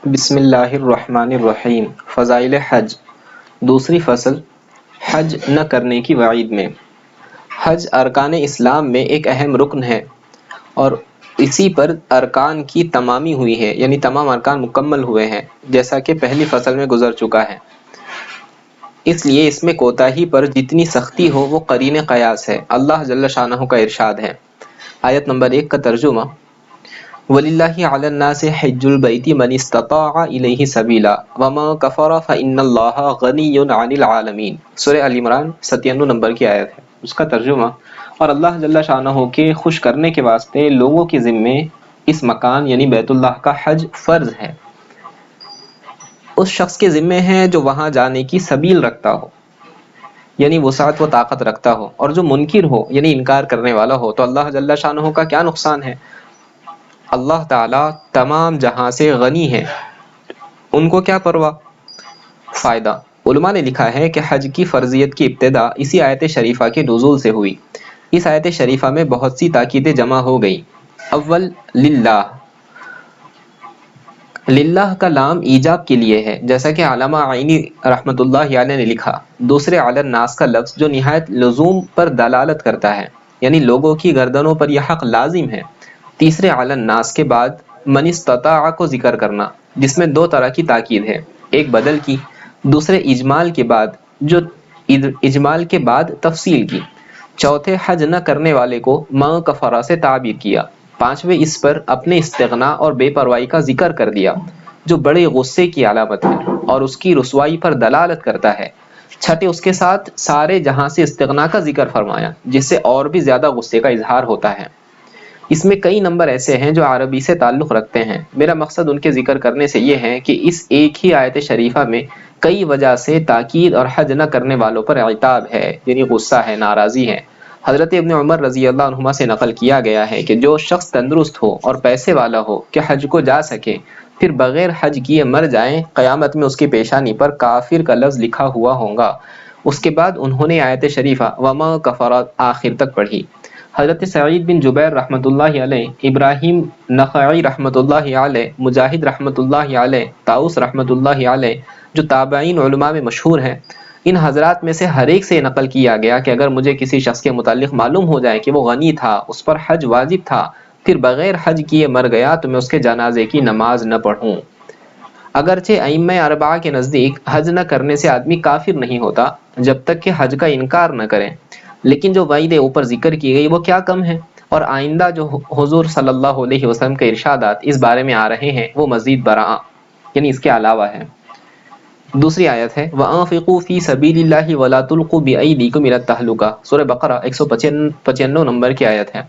بسم اللہ الرحمن الرحیم۔ فضائل حج، دوسری فصل، حج نہ کرنے کی وعید میں۔ حج ارکان اسلام میں ایک اہم رکن ہے اور اسی پر ارکان کی تمامی ہوئی ہے، یعنی تمام ارکان مکمل ہوئے ہیں، جیسا کہ پہلی فصل میں گزر چکا ہے۔ اس لیے اس میں کوتاہی پر جتنی سختی ہو وہ قرین قیاس ہے۔ اللہ جل شانہ کا ارشاد ہے، آیت نمبر 1 کا ترجمہ: وَلِلَّهِ عَلَى النَّاسِ حِجُّ الْبَيْتِ مَنِ اسْتَطَاعَ إِلَيْهِ سَبِيلًا وَمَن كَفَرَ فَإِنَّ اللَّهَ غَنِيٌّ عَنِ الْعَالَمِينَ۔ سورہ ال عمران 97 نمبر کی آیت ہے، اس کا ترجمہ: اور اللہ جل شانہ کے خوش کرنے کے واسطے لوگوں کے ذمے اس مکان یعنی بیت اللہ کا حج فرض ہے، اس شخص کے ذمے ہے جو وہاں جانے کی سبیل رکھتا ہو، یعنی وسعت و طاقت رکھتا ہو، اور جو منکر ہو یعنی انکار کرنے والا ہو تو اللہ جل شانہ کا کیا نقصان ہے۔ اللہ تعالیٰ تمام جہاں سے غنی ہے، ان کو کیا پرواہ۔ فائدہ: علماء نے لکھا ہے کہ حج کی فرضیت کی ابتدا اسی آیت شریفہ کے نزول سے ہوئی۔ اس آیت شریفہ میں بہت سی تاکیدیں جمع ہو گئی۔ اول، للہ، للہ کا لام ایجاب کے لیے ہے، جیسا کہ علامہ عینی رحمۃ اللہ علیہ نے لکھا۔ دوسرے، علی الناس کا لفظ جو نہایت لزوم پر دلالت کرتا ہے، یعنی لوگوں کی گردنوں پر یہ حق لازم ہے۔ تیسرے، علی الناس کے بعد من استطاع کو ذکر کرنا، جس میں دو طرح کی تاکید ہے، ایک بدل کی، دوسرے اجمال کے بعد، جو اجمال کے بعد تفصیل کی۔ چوتھے، حج نہ کرنے والے کو ما کفرا سے تعبیر کیا۔ پانچویں، اس پر اپنے استغنا اور بے پرواہی کا ذکر کر دیا، جو بڑے غصے کی علامت ہے اور اس کی رسوائی پر دلالت کرتا ہے۔ چھٹے، اس کے ساتھ سارے جہاں سے استغنا کا ذکر فرمایا، جس سے اور بھی زیادہ غصے کا اظہار ہوتا ہے۔ اس میں کئی نمبر ایسے ہیں جو عربی سے تعلق رکھتے ہیں، میرا مقصد ان کے ذکر کرنے سے یہ ہے کہ اس ایک ہی آیت شریفہ میں کئی وجہ سے تاکید اور حج نہ کرنے والوں پر عتاب ہے، یعنی غصہ ہے، ناراضی ہے۔ حضرت ابن عمر رضی اللہ عنہما سے نقل کیا گیا ہے کہ جو شخص تندرست ہو اور پیسے والا ہو کہ حج کو جا سکے، پھر بغیر حج کیے مر جائیں، قیامت میں اس کی پیشانی پر کافر کا لفظ لکھا ہوا ہوگا۔ اس کے بعد انہوں نے آیت شریفہ وما کفر آخر تک پڑھی۔ حضرت سعید بن جبیر رحمۃ اللہ علیہ، ابراہیم نخعی رحمۃ اللہ علیہ، مجاہد رحمۃ اللہ علیہ، طاؤس رحمۃ اللہ علیہ، جو تابعین علماء میں مشہور ہیں، ان حضرات میں سے ہر ایک سے نقل کیا گیا کہ اگر مجھے کسی شخص کے متعلق معلوم ہو جائے کہ وہ غنی تھا، اس پر حج واجب تھا، پھر بغیر حج کیے مر گیا، تو میں اس کے جنازے کی نماز نہ پڑھوں۔ اگرچہ ائمہ اربعہ کے نزدیک حج نہ کرنے سے آدمی کافر نہیں ہوتا جب تک کہ حج کا انکار نہ کرے، لیکن جو وعید اوپر ذکر کی گئی وہ کیا کم ہے، اور آئندہ جو حضور صلی اللہ علیہ وسلم کے ارشادات اس بارے میں آ رہے ہیں وہ مزید برآں، یعنی اس کے علاوہ ہے۔ دوسری آیت ہے وَأَنفِقُوا فِي سَبِيلِ اللَّهِ وَلَا تُلْقُوا بِأَيْدِيكُمْ إِلَى التَّهْلُكَةِ، سورہ بقرہ 195 نمبر کی آیت ہے۔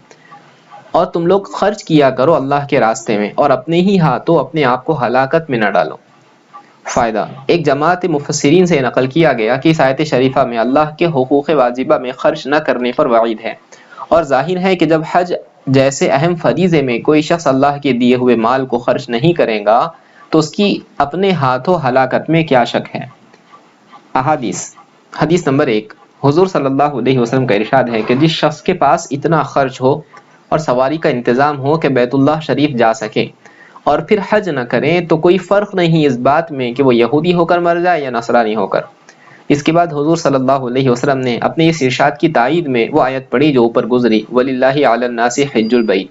اور تم لوگ خرچ کیا کرو اللہ کے راستے میں اور اپنے ہی ہاتھوں اپنے آپ کو ہلاکت میں نہ ڈالو۔ فائدہ: ایک جماعت مفسرین سے نقل کیا گیا کہ اس آیت شریفہ میں اللہ کے حقوق واجبہ میں خرچ نہ کرنے پر وعید ہے، اور ظاہر ہے کہ جب حج جیسے اہم فریضے میں کوئی شخص اللہ کے دیے ہوئے مال کو خرچ نہیں کرے گا تو اس کی اپنے ہاتھوں ہلاکت میں کیا شک ہے۔ احادیث: حدیث نمبر 1، حضور صلی اللہ علیہ وسلم کا ارشاد ہے کہ جس شخص کے پاس اتنا خرچ ہو اور سواری کا انتظام ہو کہ بیت اللہ شریف جا سکے اور پھر حج نہ کریں تو کوئی فرق نہیں اس بات میں کہ وہ یہودی ہو کر مر جائے یا نصرانی ہو کر۔ اس کے بعد حضور صلی اللہ علیہ وسلم نے اپنے اس ارشاد کی تائید میں وہ آیت پڑھی جو اوپر گزری، وَلِلَّهِ عَلَى النَّاسِ حِجُّ الْبَيْتِ۔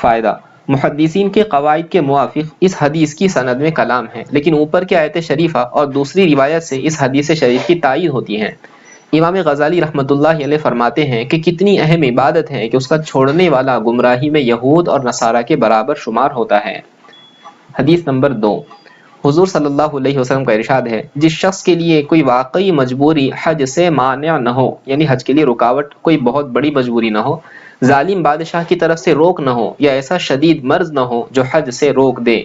فائدہ: محدثین کے قواعد کے موافق اس حدیث کی سند میں کلام ہے، لیکن اوپر کی آیت شریفہ اور دوسری روایت سے اس حدیث شریف کی تائید ہوتی ہے۔ امام غزالی رحمۃ اللہ علیہ فرماتے ہیں کہ کتنی اہم عبادت ہے کہ اس کا چھوڑنے والا گمراہی میں یہود اور نصارہ کے برابر شمار ہوتا ہے۔ حدیث نمبر 2، حضور صلی اللہ علیہ وسلم کا ارشاد ہے جس شخص کے لیے کوئی واقعی مجبوری حج سے مانع نہ ہو، یعنی حج کے لیے رکاوٹ کوئی بہت بڑی مجبوری نہ ہو، ظالم بادشاہ کی طرف سے روک نہ ہو، یا ایسا شدید مرض نہ ہو جو حج سے روک دے،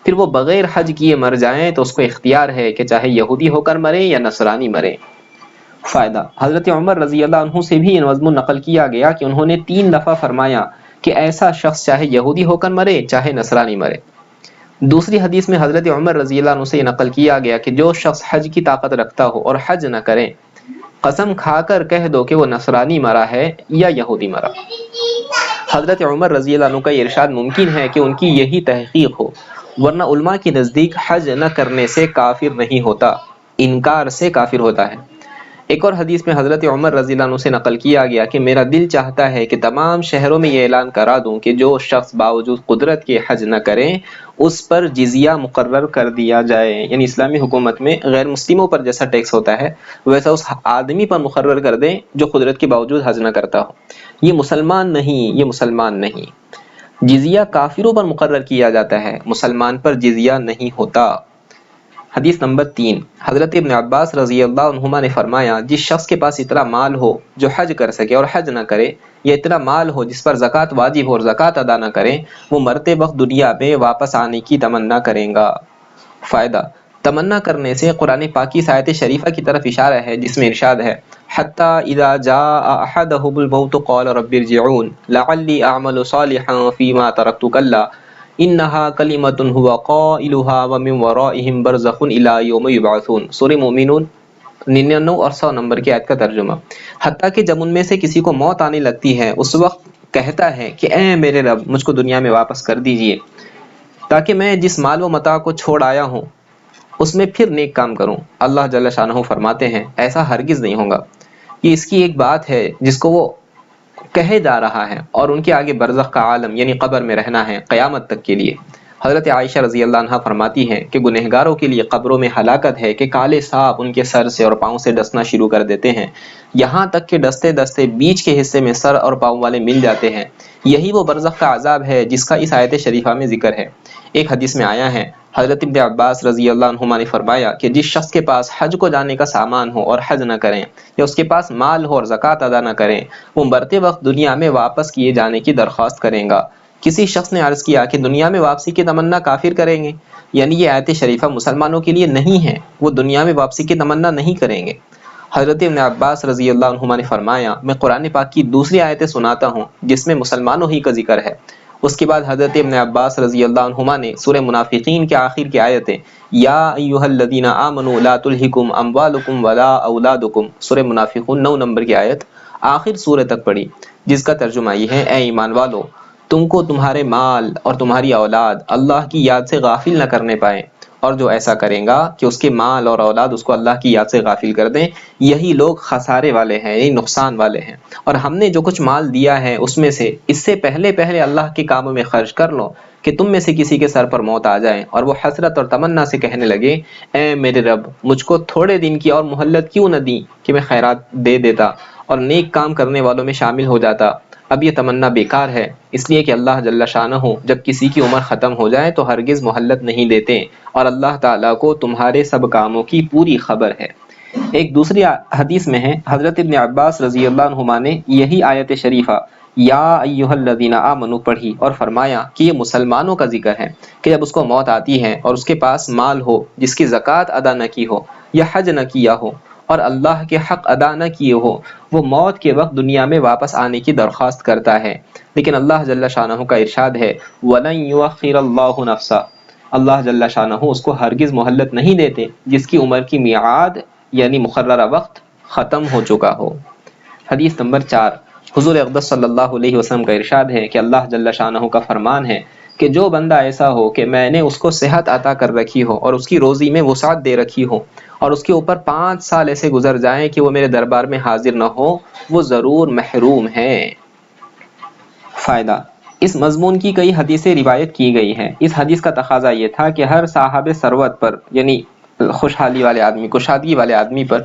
پھر وہ بغیر حج کیے مر جائیں تو اس کو اختیار ہے کہ چاہے یہودی ہو کر مرے یا نصرانی مرے۔ فائدہ: حضرت عمر رضی اللہ عنہ سے بھی یہ مضمون نقل کیا گیا کہ انہوں نے 3 دفعہ فرمایا کہ ایسا شخص چاہے یہودی ہو کر مرے چاہے نصرانی مرے۔ دوسری حدیث میں حضرت عمر رضی اللہ عنہ سے یہ نقل کیا گیا کہ جو شخص حج کی طاقت رکھتا ہو اور حج نہ کرے، قسم کھا کر کہہ دو کہ وہ نصرانی مرا ہے یا یہودی مرا۔ حضرت عمر رضی اللہ عنہ کا یہ ارشاد ممکن ہے کہ ان کی یہی تحقیق ہو، ورنہ علماء کے نزدیک حج نہ کرنے سے کافر نہیں ہوتا، انکار سے کافر ہوتا ہے۔ ایک اور حدیث میں حضرت عمر رضی اللہ عنہ سے نقل کیا گیا کہ میرا دل چاہتا ہے کہ تمام شہروں میں یہ اعلان کرا دوں کہ جو شخص باوجود قدرت کے حج نہ کریں اس پر جزیہ مقرر کر دیا جائے، یعنی اسلامی حکومت میں غیر مسلموں پر جیسا ٹیکس ہوتا ہے ویسا اس آدمی پر مقرر کر دیں جو قدرت کے باوجود حج نہ کرتا ہو۔ یہ مسلمان نہیں، جزیہ کافروں پر مقرر کیا جاتا ہے، مسلمان پر جزیہ نہیں ہوتا۔ حدیث نمبر 3، حضرت ابن عباس رضی اللہ عنہما نے فرمایا جس شخص کے پاس اتنا مال ہو جو حج کر سکے اور حج نہ کرے، یا اتنا مال ہو جس پر زکوٰۃ واجب ہو اور زکوٰۃ ادا نہ کرے، وہ مرتے وقت دنیا میں واپس آنے کی تمنا کرے گا۔ فائدہ، تمنا کرنے سے قرآن پاک کی آیت شریفہ کی طرف اشارہ ہے جس میں ارشاد ہے حتی اذا جاء احدهم الموت قال رب ارجعون لعلی اعمل صالحا فیما ترکت کلا انہا کلمۃ هو قائلها ومن ورائہم برزخ الی یوم یبعثون۔ سورہ مومنون 99 اور 100 نمبر کی آیت کا ترجمہ۔ حتیٰ کہ جب ان میں سے کسی کو موت آنے لگتی ہے اس وقت کہتا ہے کہ اے میرے رب مجھ کو دنیا میں واپس کر دیجئے تاکہ میں جس مال و متاع کو چھوڑ آیا ہوں اس میں پھر نیک کام کروں۔ اللہ جل شانہ فرماتے ہیں ایسا ہرگز نہیں ہوگا، یہ اس کی ایک بات ہے جس کو وہ کہے جا رہا ہے، اور ان کے آگے برزخ کا عالم یعنی قبر میں رہنا ہے قیامت تک کے لیے۔ حضرت عائشہ رضی اللہ عنہا فرماتی ہیں کہ گنہگاروں کے لیے قبروں میں ہلاکت ہے کہ کالے سانپ ان کے سر سے اور پاؤں سے ڈسنا شروع کر دیتے ہیں، یہاں تک کہ ڈستے ڈستے بیچ کے حصے میں سر اور پاؤں والے مل جاتے ہیں۔ یہی وہ برزخ کا عذاب ہے جس کا اس آیت شریفہ میں ذکر ہے۔ ایک حدیث میں آیا ہے حضرت ابن عباس رضی اللہ عنہما نے فرمایا کہ جس شخص کے پاس حج کو جانے کا سامان ہو اور حج نہ کریں، یا اس کے پاس مال ہو اور زکوٰۃ ادا نہ کریں، وہ مرتے وقت دنیا میں واپس کیے جانے کی درخواست کریں گا۔ کسی شخص نے عرض کیا کہ دنیا میں واپسی کی تمنا کافر کریں گے، یعنی یہ آیت شریفہ مسلمانوں کے لیے نہیں ہے، وہ دنیا میں واپسی کی تمنا نہیں کریں گے۔ حضرت ابن عباس رضی اللہ عنہما نے فرمایا میں قرآن پاک کی دوسری آیتیں سناتا ہوں جس میں مسلمانوں ہی کا ذکر ہے۔ اس کے بعد حضرت ابن عباس رضی اللہ عنہما نے سورہ منافقین کے آخر کی آیتیں یا ایھا الذین آمنوا لا تلھکم اموالکم ولا اولادکم، سورہ منافقون 9 نمبر کی آیت آخر سورہ تک پڑھی، جس کا ترجمہ یہ ہے اے ایمان والو تم کو تمہارے مال اور تمہاری اولاد اللہ کی یاد سے غافل نہ کرنے پائیں، اور جو ایسا کرے گا کہ اس کے مال اور اولاد اس کو اللہ کی یاد سے غافل کر دیں، یہی لوگ خسارے والے ہیں، یہی نقصان والے ہیں۔ اور ہم نے جو کچھ مال دیا ہے اس میں سے اس سے پہلے اللہ کے کاموں میں خرچ کر لو کہ تم میں سے کسی کے سر پر موت آ جائے اور وہ حسرت اور تمنا سے کہنے لگے اے میرے رب مجھ کو تھوڑے دن کی اور مہلت کیوں نہ دی کہ میں خیرات دے دیتا اور نیک کام کرنے والوں میں شامل ہو جاتا۔ اب یہ تمنا بیکار ہے، اس لیے کہ اللہ جل شانہ جب کسی کی عمر ختم ہو جائے تو ہرگز مہلت نہیں دیتے، اور اللہ تعالیٰ کو تمہارے سب کاموں کی پوری خبر ہے۔ ایک دوسری حدیث میں ہے حضرت ابن عباس رضی اللہ عنہما نے یہی آیت شریفہ یا ایھا الذین آمنوا پڑھی اور فرمایا کہ یہ مسلمانوں کا ذکر ہے کہ جب اس کو موت آتی ہے اور اس کے پاس مال ہو جس کی زکوٰۃ ادا نہ کی ہو یا حج نہ کیا ہو اور اللہ کے حق ادا نہ کیے ہو، وہ موت کے وقت دنیا میں واپس آنے کی درخواست کرتا ہے، لیکن اللہ جل شانہ کا ارشاد ہے وَلَن يُؤَخِّرَ اللَّهُ نَفْسًا، اللہ جل شانہ اس کو ہرگز مہلت نہیں دیتے جس کی عمر کی میعاد یعنی مقررہ وقت ختم ہو چکا ہو۔ حدیث نمبر 4، حضور اقدس صلی اللہ علیہ وسلم کا ارشاد ہے کہ اللہ جل شانہ کا فرمان ہے کہ جو بندہ ایسا ہو کہ میں نے اس کو صحت عطا کر رکھی ہو اور اس کی روزی میں وسعت دے رکھی ہو اور اس کے اوپر 5 سال ایسے گزر جائیں کہ وہ میرے دربار میں حاضر نہ ہو، وہ ضرور محروم ہے۔ فائدہ، اس مضمون کی کئی حدیثیں روایت کی گئی ہیں۔ اس حدیث کا تقاضا یہ تھا کہ ہر صاحب ثروت پر یعنی خوشحالی والے آدمی، کشادگی والے آدمی پر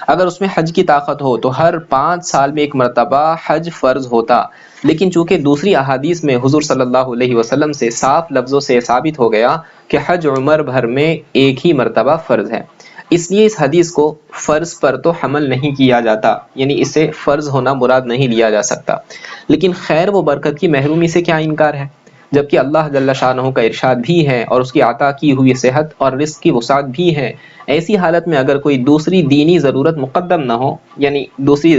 اگر اس میں حج کی طاقت ہو تو ہر 5 سال میں ایک مرتبہ حج فرض ہوتا، لیکن چونکہ دوسری احادیث میں حضور صلی اللہ علیہ وسلم سے صاف لفظوں سے ثابت ہو گیا کہ حج عمر بھر میں ایک ہی مرتبہ فرض ہے، اس لیے اس حدیث کو فرض پر تو حمل نہیں کیا جاتا، یعنی اسے فرض ہونا مراد نہیں لیا جا سکتا۔ لیکن خیر و برکت کی محرومی سے کیا انکار ہے، جبکہ اللہ جل شانہ کا ارشاد بھی ہے اور اس کی عطا کی ہوئی صحت اور رزق کی وسعت بھی ہے۔ ایسی حالت میں اگر کوئی دوسری دینی ضرورت مقدم نہ ہو، یعنی دوسری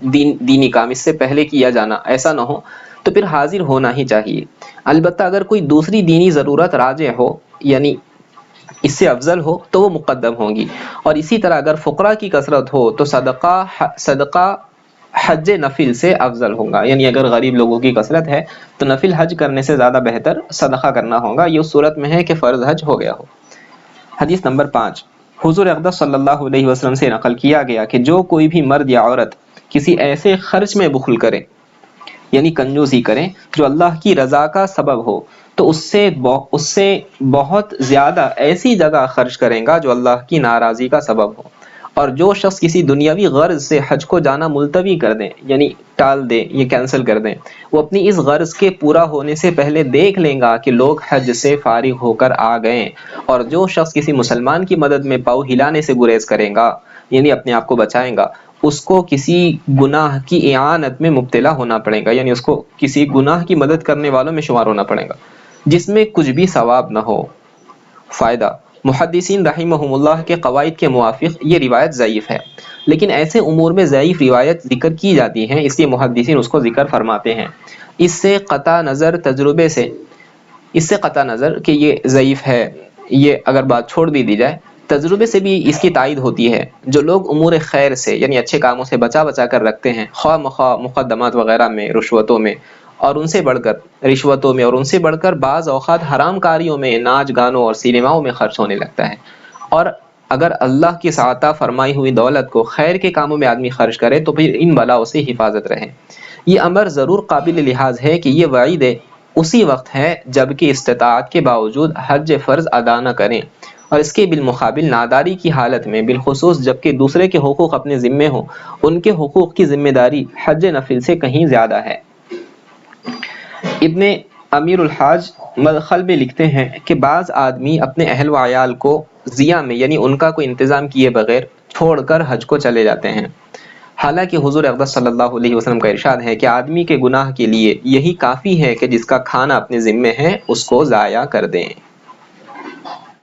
دینی کام اس سے پہلے کیا جانا ایسا نہ ہو، تو پھر حاضر ہونا ہی چاہیے۔ البتہ اگر کوئی دوسری دینی ضرورت راجع ہو یعنی اس سے افضل ہو تو وہ مقدم ہوگی، اور اسی طرح اگر فقراء کی کثرت ہو تو صدقہ حج نفل سے افضل ہوگا، یعنی اگر غریب لوگوں کی کثرت ہے تو نفل حج کرنے سے زیادہ بہتر صدقہ کرنا ہوگا، یہ اس صورت میں ہے کہ فرض حج ہو گیا ہو۔ حدیث نمبر 5، حضور اقدس صلی اللہ علیہ وسلم سے نقل کیا گیا کہ جو کوئی بھی مرد یا عورت کسی ایسے خرچ میں بخل کرے، یعنی کنجوسی کریں جو اللہ کی رضا کا سبب ہو، تو اس سے بہت زیادہ ایسی جگہ خرچ کریں گا جو اللہ کی ناراضی کا سبب ہو۔ اور جو شخص کسی دنیاوی غرض سے حج کو جانا ملتوی کر دیں، یعنی ٹال دیں، یہ کینسل کر دیں، وہ اپنی اس غرض کے پورا ہونے سے پہلے دیکھ لیں گا کہ لوگ حج سے فارغ ہو کر آ گئے۔ اور جو شخص کسی مسلمان کی مدد میں پاؤں ہلانے سے گریز کرے گا، یعنی اپنے آپ کو بچائیں گا، اس کو کسی گناہ کی اعانت میں مبتلا ہونا پڑے گا، یعنی اس کو کسی گناہ کی مدد کرنے والوں میں شمار ہونا پڑے گا جس میں کچھ بھی ثواب نہ ہو۔ فائدہ، محدثین رحمہم اللہ کے قواعد کے موافق یہ روایت ضعیف ہے، لیکن ایسے امور میں ضعیف روایت ذکر کی جاتی ہیں، اس لیے محدثین اس کو ذکر فرماتے ہیں۔ اس سے قطع نظر کہ یہ ضعیف ہے، یہ اگر بات چھوڑ بھی دی جائے، تجربے سے بھی اس کی تائید ہوتی ہے۔ جو لوگ امور خیر سے یعنی اچھے کاموں سے بچا کر رکھتے ہیں، خواہ مخواہ مقدمات وغیرہ میں، رشوتوں میں اور ان سے بڑھ کر بعض اوقات حرام کاریوں میں، ناچ گانوں اور سینماؤں میں خرچ ہونے لگتا ہے، اور اگر اللہ کی عطا فرمائی ہوئی دولت کو خیر کے کاموں میں آدمی خرچ کرے تو پھر ان بلاؤں سے حفاظت رہے۔ یہ امر ضرور قابل لحاظ ہے کہ یہ وعید اسی وقت ہے جبکہ استطاعت کے باوجود حج فرض ادا نہ کریں، اور اس کے بالمقابل ناداری کی حالت میں، بالخصوص جبکہ دوسرے کے حقوق اپنے ذمے ہوں، ان کے حقوق کی ذمہ داری حج نفل سے کہیں زیادہ ہے۔ ابن امیر الحاج مدخل میں لکھتے ہیں کہ بعض آدمی اپنے اہل و عیال کو ضیاء میں، یعنی ان کا کوئی انتظام کیے بغیر چھوڑ کر حج کو چلے جاتے ہیں، حالانکہ حضور اقدس صلی اللہ علیہ وسلم کا ارشاد ہے کہ آدمی کے گناہ کے لیے یہی کافی ہے کہ جس کا کھانا اپنے ذمے ہے اس کو ضائع کر دیں۔